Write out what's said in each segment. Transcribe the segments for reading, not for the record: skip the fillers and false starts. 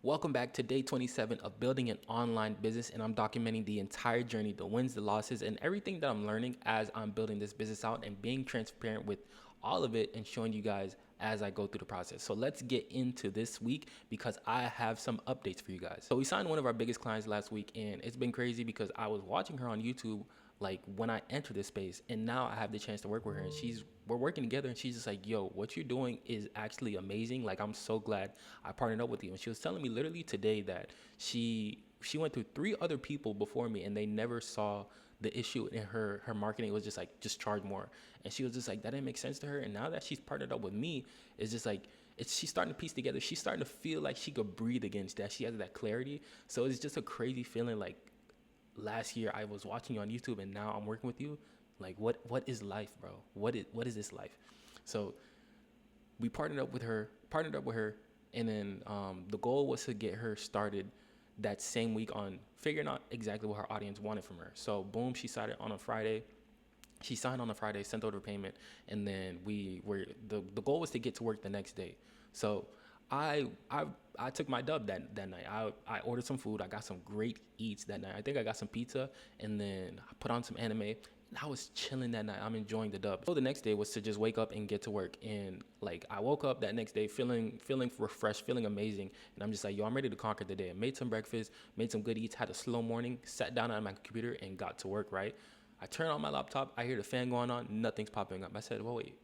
Welcome back to day 27 of building an online business, and I'm documenting the entire journey, the wins, the losses, and everything that I'm learning as I'm building this business out and being transparent with all of it and showing you guys as I go through the process. So let's get into this week because I have some updates for you guys. So we signed one of our biggest clients last week, and it's been crazy because I was watching her on YouTube like when I entered this space, and now I have the chance to work with her, and we're working together, and she's just like, yo, what you're doing is actually amazing. Like, I'm so glad I partnered up with you. And she was telling me literally today that she went through 3 other people before me, and they never saw the issue in her marketing. It was just like, just charge more. And she was just like, that didn't make sense to her. And now that she's partnered up with me, it's just like, she's starting to piece together. She's starting to feel like she could breathe against that. She has that clarity. So it's just a crazy feeling. Like, last year I was watching you on YouTube, and now I'm working with you. Like, what is life, bro? What is this life? So we partnered up with her, and then the goal was to get her started that same week on figuring out exactly what her audience wanted from her. So boom, she started on a Friday. She signed on a Friday, sent over payment, and then the goal was to get to work the next day. So I I took my dub that night. I ordered some food. I got some great eats that night. I think I got some pizza, and then I put on some anime. And I was chilling that night. I'm enjoying the dub. So the next day was to just wake up and get to work. And like, I woke up that next day feeling refreshed, feeling amazing. And I'm just like, yo, I'm ready to conquer the day. I made some breakfast, made some good eats, had a slow morning, sat down on my computer and got to work, right? I turn on my laptop. I hear the fan going on. Nothing's popping up. I said, well, wait,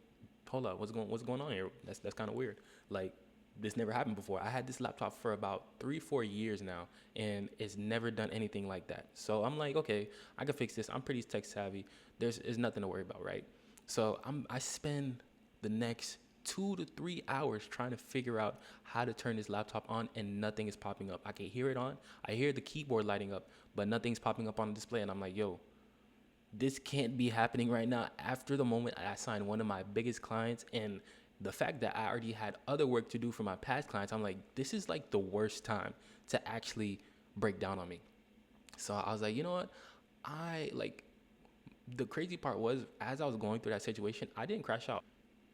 hold up. What's going on here? That's kind of weird. Like, this never happened before. I had this laptop for about 3-4 years now, and it's never done anything like that. So I'm like, okay, I can fix this. I'm pretty tech savvy. There's nothing to worry about, right? So I spend the next 2 to 3 hours trying to figure out how to turn this laptop on, and nothing is popping up. I can hear it on. I hear the keyboard lighting up, but nothing's popping up on the display. And I'm like, yo, this can't be happening right now. After the moment I signed one of my biggest clients, and the fact that I already had other work to do for my past clients, I'm like, this is like the worst time to actually break down on me. So I was like, you know what? I like, the crazy part was, as I was going through that situation, I didn't crash out.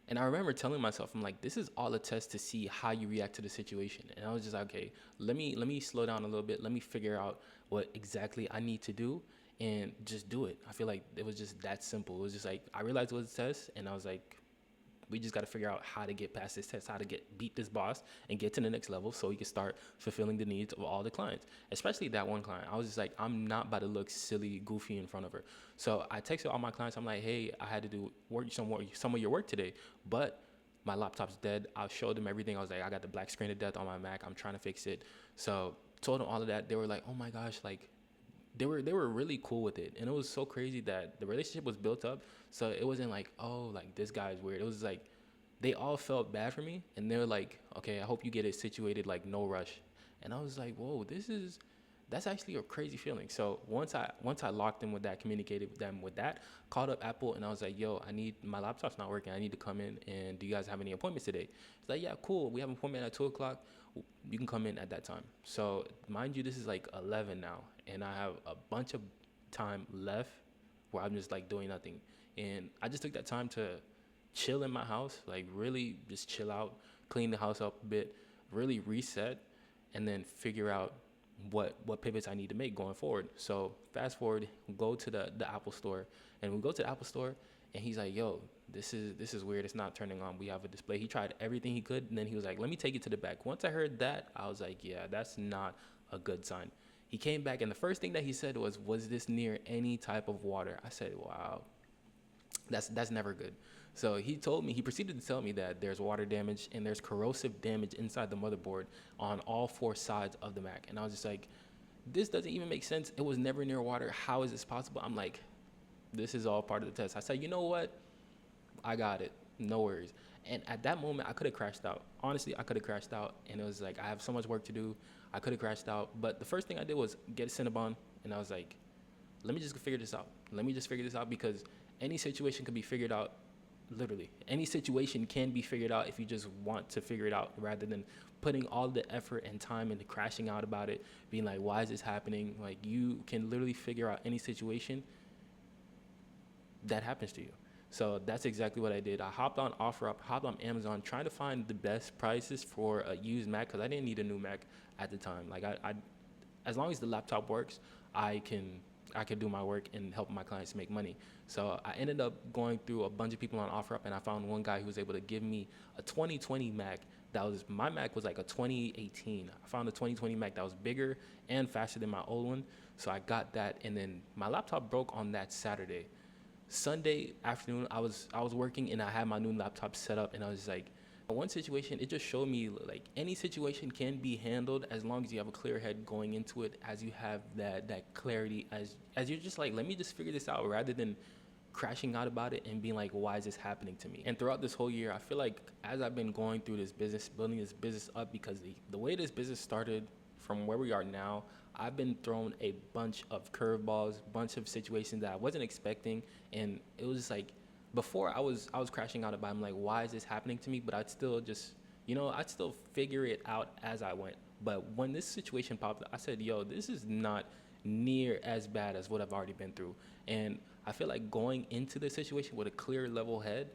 And I remember telling myself, I'm like, this is all a test to see how you react to the situation. And I was just like, okay, let me slow down a little bit. Let me figure out what exactly I need to do and just do it. I feel like it was just that simple. It was just like, I realized it was a test, and I was like, we just got to figure out how to get past this test, how to beat this boss and get to the next level so we can start fulfilling the needs of all the clients, especially that one client. I was just like, I'm not about to look silly, goofy in front of her. So I texted all my clients. I'm like, hey, I had to do some of your work today, but my laptop's dead. I showed them everything. I was like, I got the black screen of death on my Mac. I'm trying to fix it. So told them all of that. They were like, oh my gosh, like, they were really cool with it. And it was so crazy that the relationship was built up. So it wasn't like, oh, like, this guy's weird. It was like, they all felt bad for me, and they were like, okay, I hope you get it situated, like, no rush. And I was like, whoa, that's actually a crazy feeling. So once I locked in with that, communicated with them with that, called up Apple, and I was like, yo, my laptop's not working. I need to come in, and do you guys have any appointments today? It's like, yeah, cool. We have an appointment at 2 o'clock. You can come in at that time. So mind you, this is like 11 now, and I have a bunch of time left where I'm just like doing nothing. And I just took that time to chill in my house, like really just chill out, clean the house up a bit, really reset, and then figure out what pivots I need to make going forward. So fast forward, go to the Apple store, and we go to the Apple store, and he's like, yo, this is weird. It's not turning on. We have a display. He tried everything he could, and then he was like, let me take it to the back. Once I heard that, I was like, yeah, that's not a good sign. He came back, and the first thing that he said was this near any type of water? I said, wow, that's never good. So he proceeded to tell me that there's water damage and there's corrosive damage inside the motherboard on all 4 sides of the Mac. And I was just like, this doesn't even make sense. It was never near water. How is this possible? I'm like, this is all part of the test. I said, you know what? I got it. No worries. And at that moment, I could have crashed out. Honestly, I could have crashed out. And it was like, I have so much work to do. I could have crashed out. But the first thing I did was get a Cinnabon. And I was like, let me just figure this out. Let me just figure this out, because any situation could be figured out. Literally, any situation can be figured out if you just want to figure it out, rather than putting all the effort and time into crashing out about it, being like, why is this happening? Like, you can literally figure out any situation that happens to you. So that's exactly what I did. I hopped on OfferUp, hopped on Amazon, trying to find the best prices for a used Mac because I didn't need a new Mac at the time. Like I as long as the laptop works, I can I can do my work and help my clients make money. So I ended up going through a bunch of people on OfferUp, and I found one guy who was able to give me a 2020 Mac. That was my Mac was like a 2018. I found a 2020 Mac that was bigger and faster than my old one. So I got that, and then my laptop broke on that Saturday. Sunday afternoon, I was working and I had my new laptop set up, and I was just like, one situation, it just showed me like any situation can be handled as long as you have a clear head going into it, as you have that clarity, as you're just like, let me just figure this out rather than crashing out about it and being like, why is this happening to me? And throughout this whole year, I feel like as I've been going through this business, building this business up, because the way this business started from where we are now, I've been thrown a bunch of curveballs, bunch of situations that I wasn't expecting, and it was just like, before I was crashing out about, I'm like, why is this happening to me? But I'd still just, I'd still figure it out as I went. But when this situation popped up, I said, yo, this is not near as bad as what I've already been through. And I feel like going into the situation with a clear level head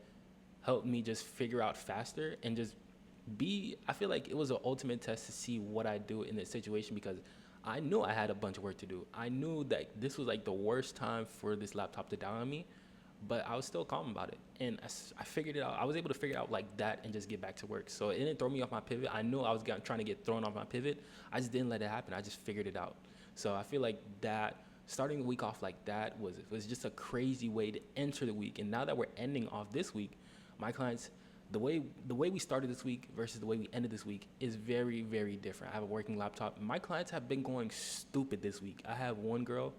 helped me just figure out faster and just I feel like it was an ultimate test to see what I do in this situation, because I knew I had a bunch of work to do. I knew that this was like the worst time for this laptop to die on me, but I was still calm about it. And I figured it out. I was able to figure it out like that and just get back to work. So it didn't throw me off my pivot. I knew I was trying to get thrown off my pivot. I just didn't let it happen. I just figured it out. So I feel like that starting the week off like that was just a crazy way to enter the week. And now that we're ending off this week, my clients, the way we started this week versus the way we ended this week is very, very different. I have a working laptop. My clients have been going stupid this week. I have one girl,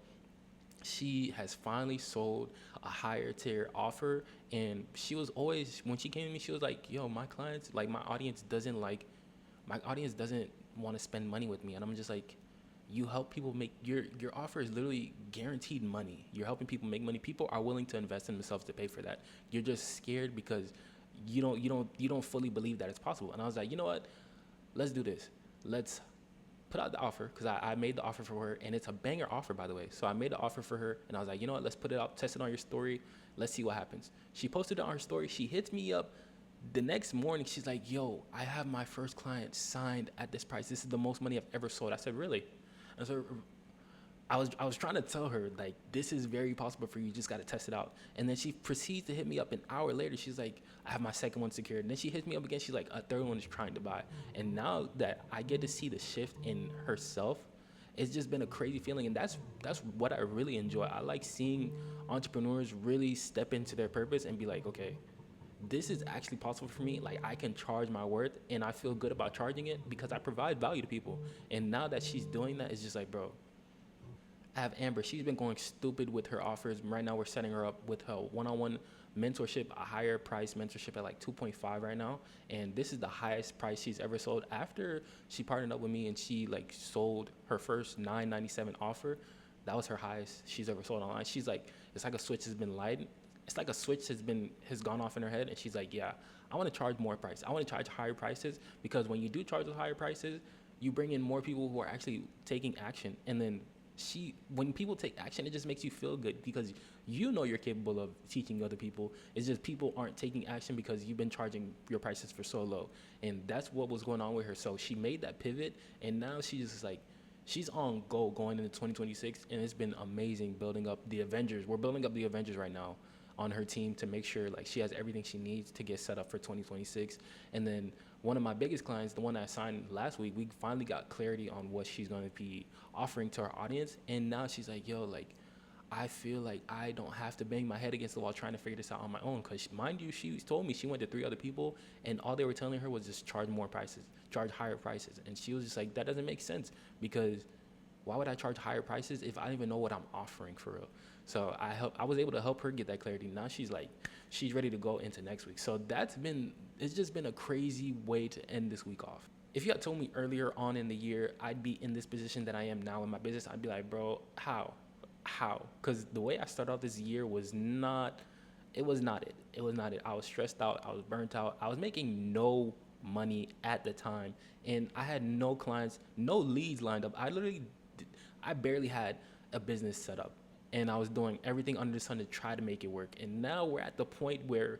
she has finally sold a higher tier offer, and she was always, when she came to me, she was like, yo, my clients, like my audience doesn't want to spend money with me. And I'm just like, you help people make your offer is literally guaranteed money. You're helping people make money. People are willing to invest in themselves to pay for that. You're just scared because you don't fully believe that it's possible. And I was like, you know what, let's do this. Let's put out the offer, because I made the offer for her, and it's a banger offer, by the way. So I made the offer for her, and I was like, you know what, let's put it out, test it on your story, let's see what happens. She posted it on her story. She hits me up the next morning. She's like, yo, I have my first client signed at this price. This is the most money I've ever sold. I said, really? And so I was trying to tell her, like, this is very possible for you. You just got to test it out. And then she proceeds to hit me up an hour later. She's like, I have my second one secured. And then she hits me up again. She's like, a third one is trying to buy. And now that I get to see the shift in herself, it's just been a crazy feeling. And that's what I really enjoy. I like seeing entrepreneurs really step into their purpose and be like, okay, this is actually possible for me. Like, I can charge my worth, and I feel good about charging it because I provide value to people. And now that she's doing that, it's just like, bro, I have Amber. She's been going stupid with her offers. Right now, we're setting her up with her one-on-one mentorship, a higher price mentorship at like 2.5 right now. And this is the highest price she's ever sold. After she partnered up with me and she like sold her first $997 offer, that was her highest she's ever sold online. She's like, it's like a switch has been lighted. It's like a switch has gone off in her head, and she's like, yeah, I want to charge more price. I want to charge higher prices, because when you do charge those higher prices, you bring in more people who are actually taking action. And then when people take action, it just makes you feel good, because you're capable of teaching other people. It's just people aren't taking action because you've been charging your prices for so low. And that's what was going on with her. So she made that pivot, and now she's just like, she's on go going into 2026, and it's been amazing building up the Avengers. We're building up the Avengers right now on her team to make sure like she has everything she needs to get set up for 2026. And then one of my biggest clients, the one that I signed last week, we finally got clarity on what she's going to be offering to our audience. And now she's like, yo, like, I feel like I don't have to bang my head against the wall trying to figure this out on my own. Because mind you, she told me she went to 3 other people, and all they were telling her was just charge more prices, charge higher prices. And she was just like, that doesn't make sense, because why would I charge higher prices if I don't even know what I'm offering for real? So I was able to help her get that clarity. Now she's ready to go into next week. So it's just been a crazy way to end this week off. If you had told me earlier on in the year I'd be in this position that I am now in my business, I'd be like, bro, how? Because the way I started out this year was not it. It was not it. I was stressed out. I was burnt out. I was making no money at the time, and I had no clients, no leads lined up. I barely had a business set up. and I was doing everything under the sun to try to make it work. And now we're at the point where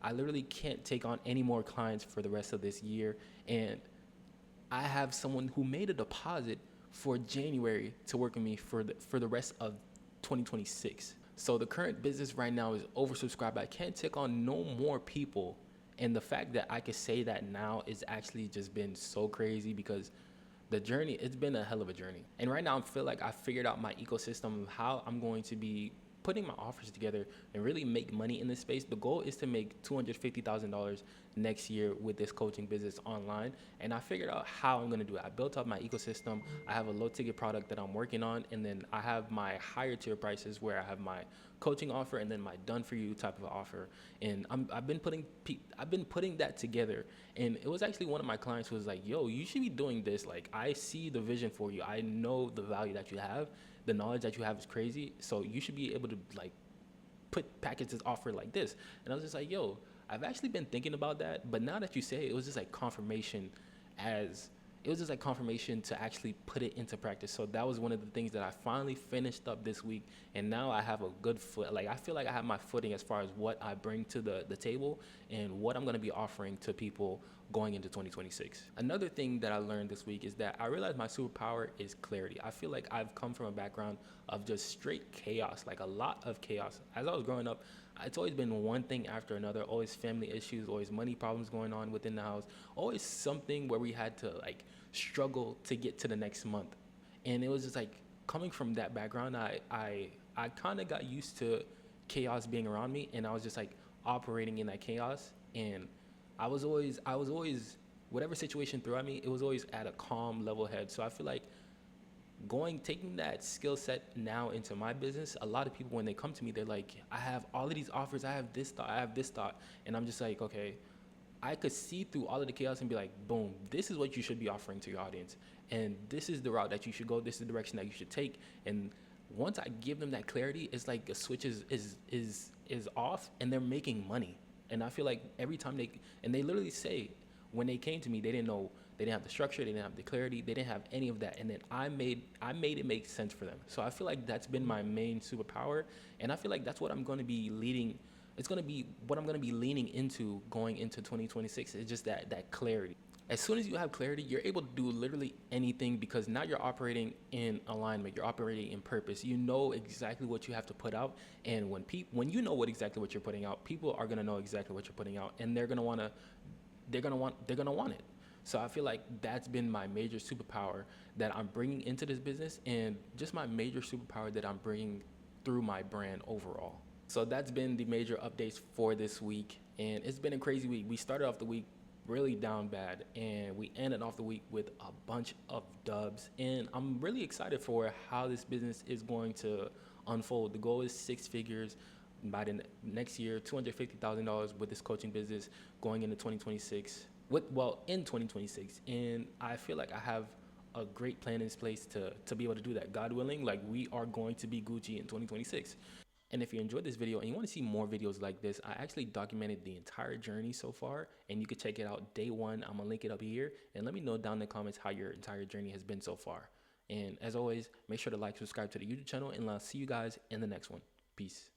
I literally can't take on any more clients for the rest of this year. And I have someone who made a deposit for January to work with me for the rest of 2026. So the current business right now is oversubscribed. I can't take on no more people. And the fact that I could say that now is actually just been so crazy, because the journey, it's been a hell of a journey. And right now I feel like I figured out my ecosystem of how I'm going to be putting my offers together and really make money in this space. The goal is to make $250,000 next year with this coaching business online. And I figured out how I'm going to do it. I built up my ecosystem. I have a low ticket product that I'm working on. And then I have my higher tier prices where I have my coaching offer and then my done for you type of offer. And I've been putting that together. And it was actually one of my clients who was like, yo, you should be doing this. Like, I see the vision for you. I know the value that you have. The knowledge that you have is crazy. So you should be able to like put packages offer like this. And I was just like, yo, I've actually been thinking about that. But now that you say it, it was just like confirmation to actually put it into practice. So that was one of the things that I finally finished up this week. And now I have a good foot. Like, I feel like I have my footing as far as what I bring to the table and what I'm going to be offering to people going into 2026. Another thing that I learned this week is that I realized my superpower is clarity. I feel like I've come from a background of just straight chaos, like a lot of chaos. As I was growing up, it's always been one thing after another, always family issues, always money problems going on within the house, always something where we had to like struggle to get to the next month. And it was just like, coming from that background, I kind of got used to chaos being around me, and I was just like operating in that chaos. And I was always whatever situation threw at me, it was always at a calm level head. So I feel like taking that skill set now into my business, a lot of people, when they come to me, they're like, I have all of these offers, I have this thought, and I'm just like, okay, I could see through all of the chaos and be like, boom, this is what you should be offering to your audience, and this is the route that you should go, this is the direction that you should take. And once I give them that clarity, it's like a switch is off, and they're making money. And I feel like every time they literally say, when they came to me, they didn't know, they didn't have the structure, they didn't have the clarity, they didn't have any of that. And then I made it make sense for them. So I feel like that's been my main superpower. And I feel like that's what I'm going to be leading. It's going to be what I'm going to be leaning into going into 2026. It's just that clarity. As soon as you have clarity, you're able to do literally anything, because now you're operating in alignment, you're operating in purpose. You know exactly what you have to put out, and when you know exactly what you're putting out, people are gonna know exactly what you're putting out, and they're gonna want it. So I feel like that's been my major superpower that I'm bringing into this business, and just my major superpower that I'm bringing through my brand overall. So that's been the major updates for this week, and it's been a crazy week. We started off the week really down bad, and we ended off the week with a bunch of dubs, and I'm really excited for how this business is going to unfold. The goal is 6 figures by the next year, $250,000 with this coaching business going into 2026, in 2026. And I feel like I have a great plan in place to be able to do that. God willing, like, we are going to be Gucci in 2026. And if you enjoyed this video and you want to see more videos like this, I actually documented the entire journey so far, and you can check it out day one. I'm gonna link it up here, and let me know down in the comments how your entire journey has been so far. And as always, make sure to like, subscribe to the YouTube channel, and I'll see you guys in the next one. Peace.